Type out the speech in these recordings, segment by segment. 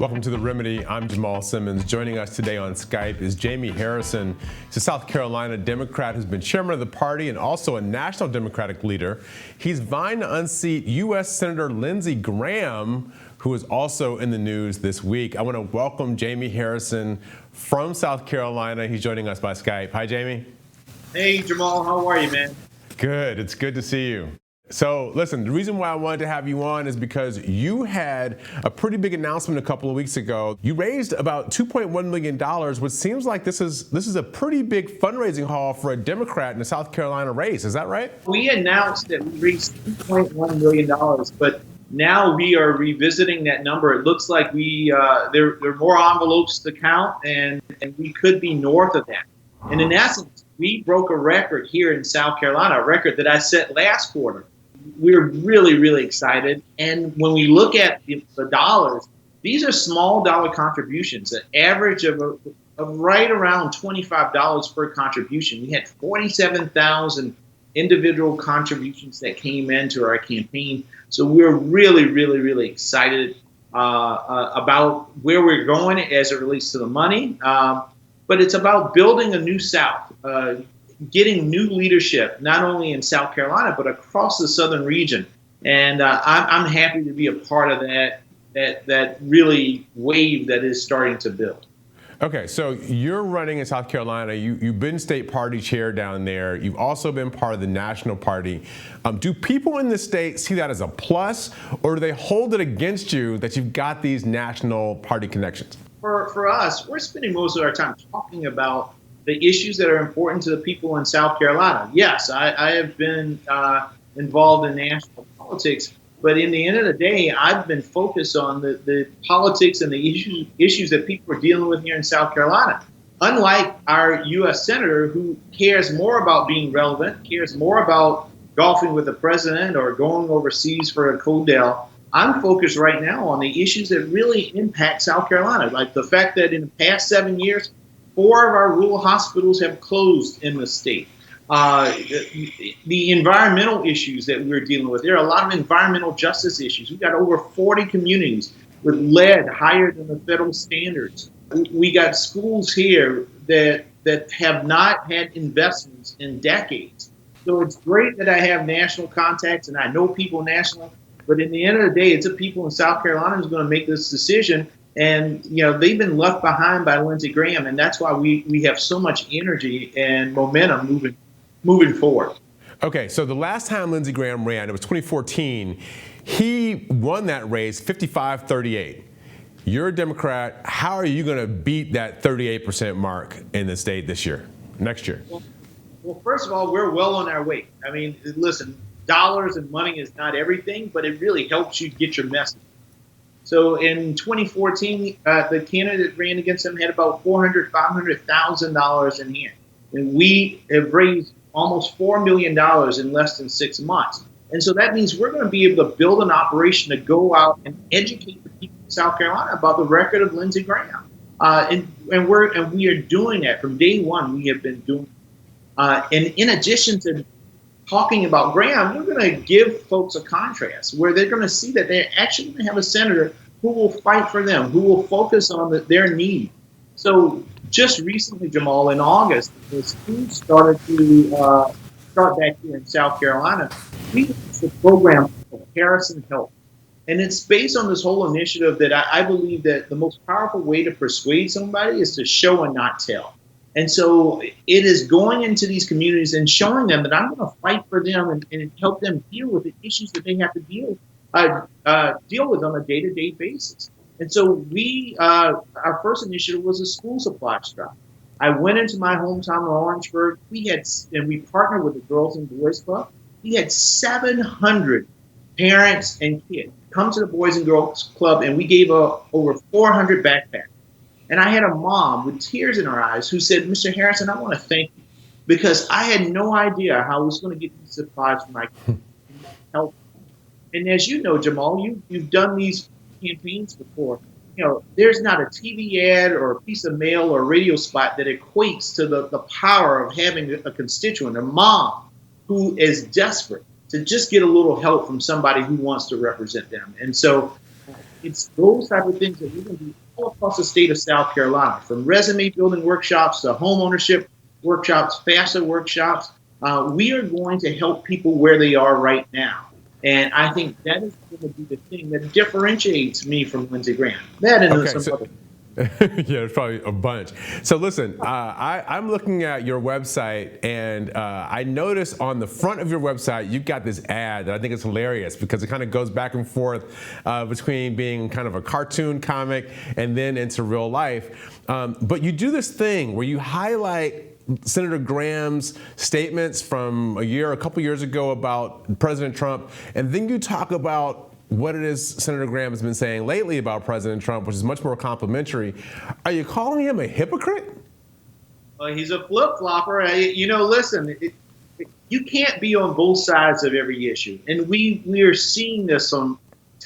Welcome to The Remedy. I'm Jamal Simmons. Joining us today on Skype is Jaime Harrison. He's a South Carolina Democrat who's been chairman of the party and also a national Democratic leader. He's vying to unseat U.S. Senator Lindsey Graham, who is also in the news this week. I want to welcome Jaime Harrison from South Carolina. He's joining us by Skype. Hi, Jaime. Hey, Jamal. How are you, man? Good. It's good to see you. So listen, the reason why I wanted to have you on is because you had a pretty big announcement a couple of weeks ago. You raised about $2.1 million, which seems like this is a pretty big fundraising haul for a Democrat in the South Carolina race. Is that right? We announced that we raised $2.1 million, but now we are revisiting that number. It looks like there are more envelopes to count, and we could be north of that. And in essence, we broke a record here in South Carolina, a record that I set last quarter. We're really, really excited. And when we look at the dollars, these are small dollar contributions, an average of right around $25 per contribution. We had 47,000 individual contributions that came into our campaign. So we're really, really, really excited about where we're going as it relates to the money. But it's about building a new South. Getting new leadership, not only in South Carolina, but across the southern region. And I'm happy to be a part of that really wave that is starting to build. Okay, so you're running in South Carolina. You've been state party chair down there. You've also been part of the national party. Do people in the state see that as a plus, or do they hold it against you that you've got these national party connections? For us, we're spending most of our time talking about the issues that are important to the people in South Carolina. Yes, I have been involved in national politics, but in the end of the day, I've been focused on the politics and the issues that people are dealing with here in South Carolina. Unlike our U.S. Senator, who cares more about being relevant, cares more about golfing with the president or going overseas for a cold day, I'm focused right now on the issues that really impact South Carolina, like the fact that in the past 7 years, 4 of our rural hospitals have closed in the state. The environmental issues that we're dealing with, there are a lot of environmental justice issues. We've got over 40 communities with lead higher than the federal standards. We got schools here that have not had investments in decades. So it's great that I have national contacts and I know people nationally, but in the end of the day, it's the people in South Carolina who's going to make this decision. And, they've been left behind by Lindsey Graham, and that's why we have so much energy and momentum moving forward. Okay, so the last time Lindsey Graham ran, it was 2014. He won that race 55-38. You're a Democrat. How are you going to beat that 38% mark in the state next year? Well, first of all, we're well on our way. I mean, listen, dollars and money is not everything, but it really helps you get your message. So in 2014, the candidate ran against him had about $500,000 in hand. And we have raised almost $4 million in less than 6 months. And so that means we're going to be able to build an operation to go out and educate the people in South Carolina about the record of Lindsey Graham. And we are doing that from day one. We have been doing it. And in addition to talking about Graham, we're going to give folks a contrast where they're going to see that they're actually going to have a senator who will fight for them, who will focus on their need. So just recently, Jamal, in August, the schools started to start back here in South Carolina. We launched a program called Harrison Help. And it's based on this whole initiative that I believe that the most powerful way to persuade somebody is to show and not tell. And so it is going into these communities and showing them that I'm going to fight for them and help them deal with the issues that they have to deal with on a day-to-day basis. And so our first initiative was a school supply drive. I went into my hometown of Orangeburg. We partnered with the Girls and Boys Club. We had 700 parents and kids come to the Boys and Girls Club, and we gave over 400 backpacks. And I had a mom with tears in her eyes who said, "Mr. Harrison, I want to thank you because I had no idea how I was going to get these supplies for my health." And as you know, Jamal, you've done these campaigns before. There's not a TV ad or a piece of mail or radio spot that equates to the power of having a constituent, a mom, who is desperate to just get a little help from somebody who wants to represent them. And so it's those type of things that we're going to do all across the state of South Carolina, from resume building workshops to home ownership workshops, FAFSA workshops. We are going to help people where they are right now. And I think that is going to be the thing that differentiates me from Lindsey Graham. That and some other. Yeah, it's probably a bunch. So listen, I'm looking at your website, and I noticed on the front of your website, you've got this ad that I think is hilarious because it kind of goes back and forth between being kind of a cartoon comic and then into real life. But you do this thing where you highlight Senator Graham's statements from a couple years ago about President Trump, and then you talk about what it is Senator Graham has been saying lately about President Trump, which is much more complimentary. Are you calling him a hypocrite? Well, he's a flip-flopper. Listen, you can't be on both sides of every issue. And we are seeing this on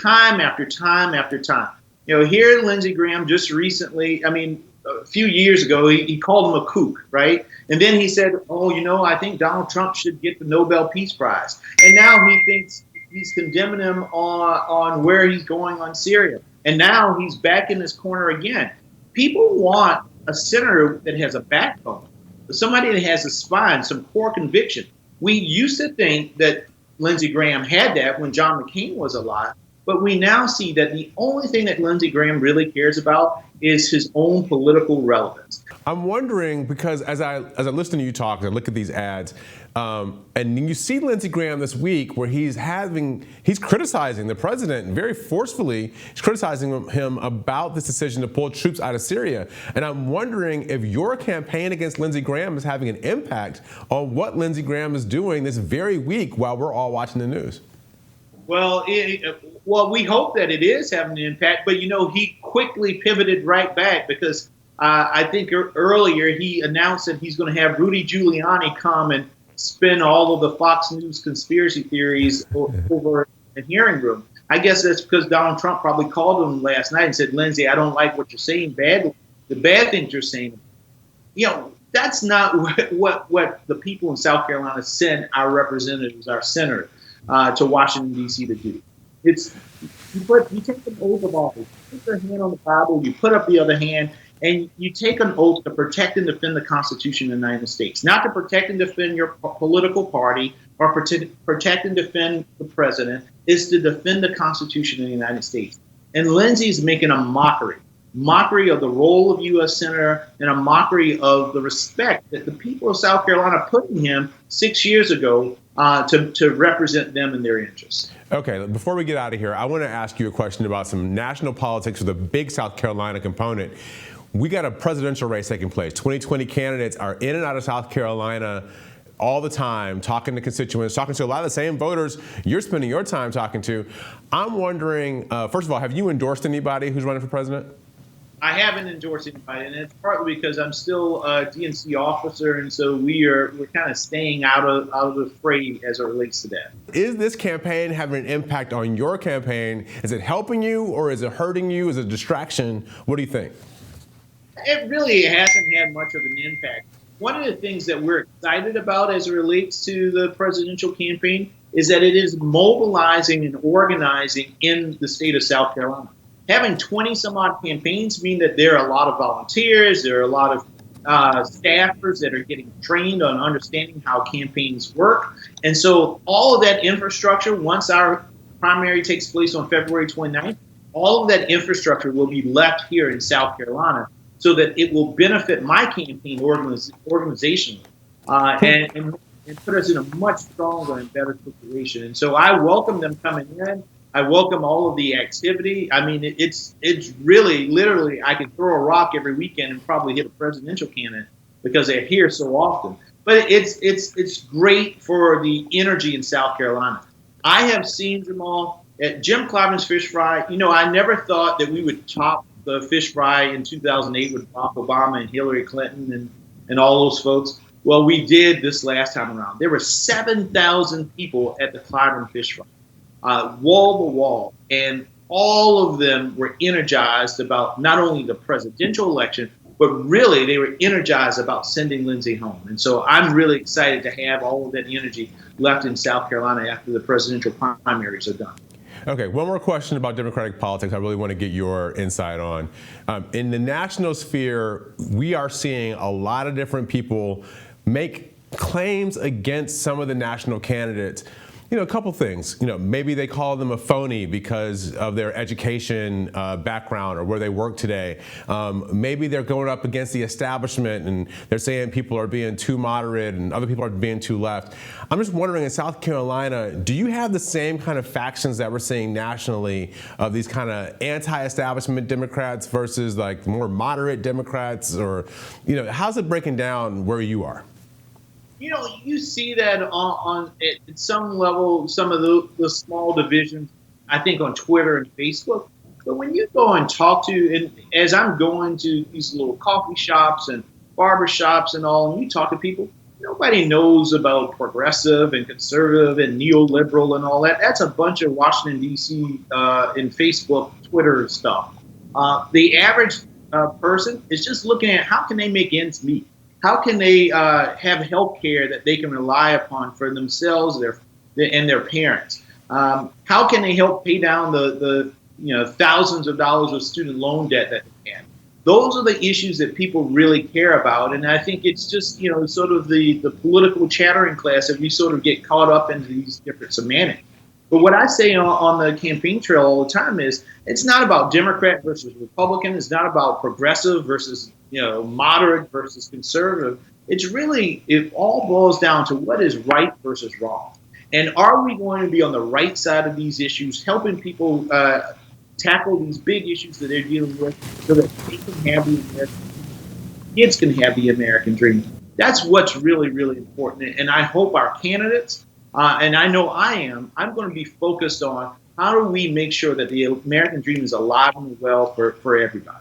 time after time after time. Here Lindsey Graham just recently, a few years ago, he called him a kook, right? And then he said, I think Donald Trump should get the Nobel Peace Prize. And now he thinks he's condemning him on where he's going on Syria. And now he's back in this corner again. People want a senator that has a backbone, somebody that has a spine, some core conviction. We used to think that Lindsey Graham had that when John McCain was alive, but we now see that the only thing that Lindsey Graham really cares about is his own political relevance. I'm wondering, because as I listen to you talk and I look at these ads, and you see Lindsey Graham this week where he's criticizing the president very forcefully. He's criticizing him about this decision to pull troops out of Syria. And I'm wondering if your campaign against Lindsey Graham is having an impact on what Lindsey Graham is doing this very week while we're all watching the news. Well, we hope that it is having an impact, but he quickly pivoted right back because I think earlier he announced that he's going to have Rudy Giuliani come and spin all of the Fox News conspiracy theories over the hearing room. I guess that's because Donald Trump probably called him last night and said, Lindsey, I don't like what you're saying, the bad things you're saying. That's not what the people in South Carolina sent our representatives, our senators, to Washington, D.C. to do. It's you take an oath of office, you put your hand on the Bible, you put up the other hand, and you take an oath to protect and defend the Constitution of the United States, not to protect and defend your political party or protect and defend the president, is to defend the Constitution of the United States. And Lindsey's making a mockery of the role of U.S. Senator and a mockery of the respect that the people of South Carolina put in him 6 years ago to represent them and their interests. Okay, before we get out of here, I want to ask you a question about some national politics with a big South Carolina component. We got a presidential race taking place. 2020 candidates are in and out of South Carolina all the time, talking to constituents, talking to a lot of the same voters you're spending your time talking to. I'm wondering, first of all, have you endorsed anybody who's running for president? I haven't endorsed anybody, and it's partly because I'm still a DNC officer, and so we're kind of staying out of the fray as it relates to that. Is this campaign having an impact on your campaign? Is it helping you, or is it hurting you? Is it a distraction? What do you think? It really hasn't had much of an impact. One of the things that we're excited about as it relates to the presidential campaign is that it is mobilizing and organizing in the state of South Carolina. Having 20 some odd campaigns mean that there are a lot of volunteers, there are a lot of staffers that are getting trained on understanding how campaigns work. And so all of that infrastructure, once our primary takes place on February 29th, all of that infrastructure will be left here in South Carolina so that it will benefit my campaign organizationally and put us in a much stronger and better situation. And so I welcome them coming in. I welcome all of the activity. I mean, it's really, literally, I can throw a rock every weekend and probably hit a presidential candidate because they're here so often. But it's great for the energy in South Carolina. I have seen, Jamal, at Jim Clyburn's Fish Fry. I never thought that we would top the Fish Fry in 2008 with Barack Obama and Hillary Clinton and all those folks. Well, we did this last time around. There were 7,000 people at the Clyburn Fish Fry. Wall to wall, and all of them were energized about not only the presidential election, but really they were energized about sending Lindsey home. And so I'm really excited to have all of that energy left in South Carolina after the presidential primaries are done. Okay, one more question about Democratic politics I really want to get your insight on. In the national sphere, we are seeing a lot of different people make claims against some of the national candidates. A couple things. Maybe they call them a phony because of their education background or where they work today. Maybe they're going up against the establishment and they're saying people are being too moderate and other people are being too left. I'm just wondering, in South Carolina, do you have the same kind of factions that we're seeing nationally of these kind of anti-establishment Democrats versus like more moderate Democrats? Or, how's it breaking down where you are? You see that at some level, some of the small divisions, I think, on Twitter and Facebook. But when you go and talk to, and as I'm going to these little coffee shops and barber shops and all, and you talk to people, nobody knows about progressive and conservative and neoliberal and all that. That's a bunch of Washington, D.C. And Facebook, Twitter stuff. The average person is just looking at how can they make ends meet? How can they have health care that they can rely upon for themselves and their parents? How can they help pay down the thousands of dollars of student loan debt that they can? Those are the issues that people really care about. And I think it's just, sort of the political chattering class that we sort of get caught up into these different semantics. But what I say on the campaign trail all the time is it's not about Democrat versus Republican. It's not about progressive versus moderate versus conservative. It all boils down to what is right versus wrong. And are we going to be on the right side of these issues, helping people tackle these big issues that they're dealing with so that they can have the American dream, kids can have the American dream? That's what's really, really important. And I hope our candidates, and I know I'm going to be focused on how do we make sure that the American dream is alive and well for everybody.